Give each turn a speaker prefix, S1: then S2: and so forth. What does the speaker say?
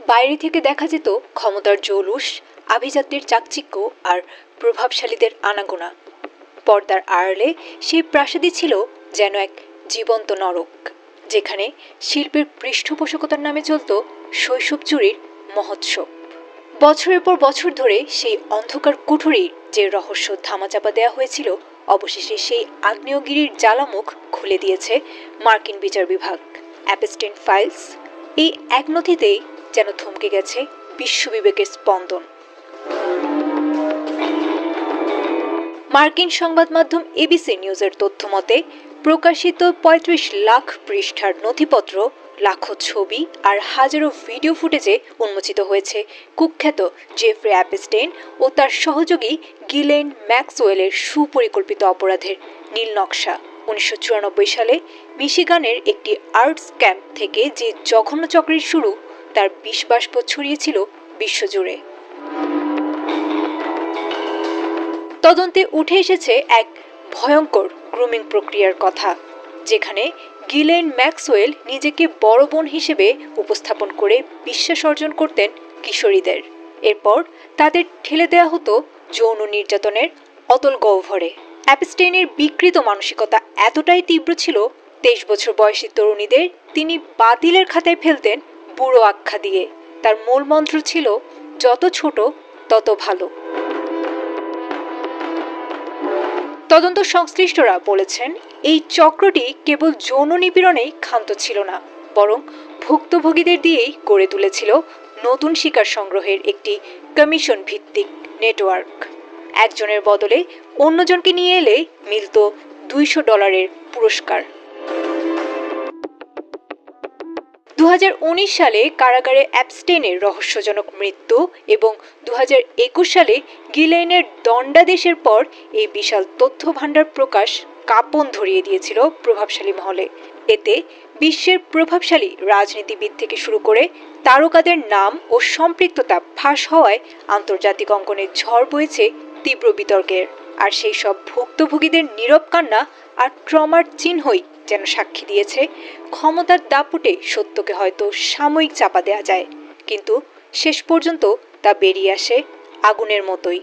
S1: বাইরে থেকে দেখা যেত ক্ষমতার জৌলুস, আভিজাত্যের চাকচিক্য আর প্রভাবশালীদের আনাগোনা। পর্দার আড়ালে সেই প্রাসাদই ছিল যেন এক জীবন্ত নরক, যেখানে শিল্পের পৃষ্ঠপোষকতার নামে চলত শৈশব চুরির মহোৎসব। বছরের পর বছর ধরে সেই অন্ধকার কুঠুরির যে রহস্য ধামাচাপা দেওয়া হয়েছিল, অবশেষে সেই আগ্নেয়গিরির জ্বালামুখ খুলে দিয়েছে মার্কিন বিচার বিভাগ। অ্যাপস্টেইন ফাইলস, এই এক নথিতেই যেন থমকে গেছে বিশ্ববিবেকের স্পন্দন। মার্কিন সংবাদ মাধ্যম এবিসি নিউজের তথ্য মতে, প্রকাশিত ৩৫ লাখ পৃষ্ঠার নথিপত্র, লাখো ছবি আর হাজারো ভিডিও ফুটেজে উন্মোচিত হয়েছে কুখ্যাত জেফ্রি অ্যাপস্টেইন ও তার সহযোগী গিলেন ম্যাক্সওয়েলের সুপরিকল্পিত অপরাধের নীল নকশা। ১৯৯৪ সালে মিশিগানের একটি আর্টস ক্যাম্প থেকে যে জঘন্য চক্রের শুরু, তার বিষবাষ্প ছড়িয়েছিল বিশ্বজুড়ে। তদন্তে উঠে এসেছে এক ভয়ঙ্কর গ্রুমিং প্রক্রিয়ার কথা, যেখানে গিলেন ম্যাক্সওয়েল নিজেকে বড় বোন হিসেবে উপস্থাপন করে বিশ্বাস অর্জন করতেন কিশোরীদের। এরপর তাদের ঠেলে দেওয়া হতো যৌন নির্যাতনের অতল গহ্বরে। অ্যাপস্টেইনের বিকৃত মানসিকতা এতটাই তীব্র ছিল, ২৩ বছর বয়সী তরুণীদের তিনি বাতিলের খাতায় ফেলতেন বুড়ো আখ্যা দিয়ে। তার মূল মন্ত্র ছিল যত ছোট তত ভালো। তদন্ত সংশ্লিষ্টরা বলেছেন, এই চক্রটি কেবল যৌন নিপীড়নেই ক্ষান্ত ছিল না, বরং ভুক্তভোগীদের দিয়েই গড়ে তুলেছিল নতুন শিকার সংগ্রহের একটি কমিশন ভিত্তিক নেটওয়ার্ক। একজনের বদলে অন্যজনকে নিয়ে এলে মিলত $২০০ পুরস্কার। ২০১৯ সালে কারাগারে অ্যাপস্টেইনের রহস্যজনক মৃত্যু এবং ২০২১ সালে গিলেনের দণ্ডাদেশের পর এই বিশাল তথ্য ভাণ্ডার প্রকাশ কাঁপন ধরিয়ে দিয়েছিল প্রভাবশালী মহলে। এতে বিশ্বের প্রভাবশালী রাজনীতিবিদ থেকে শুরু করে তারকাদের নাম ও সম্পৃক্ততা ফাঁস হওয়ায় আন্তর্জাতিক অঙ্গনে ঝড় বয়েছে তীব্র বিতর্কের। আর সেই সব ভুক্তভোগীদের নীরব কান্না আর ট্রমার চিহ্নই যেন সাক্ষী দিয়েছে, ক্ষমতার দাপটে সত্যকে হয়তো সাময়িক চাপা দেওয়া যায়, কিন্তু শেষ পর্যন্ত তা বেরিয়ে আসে আগুনের মতোই।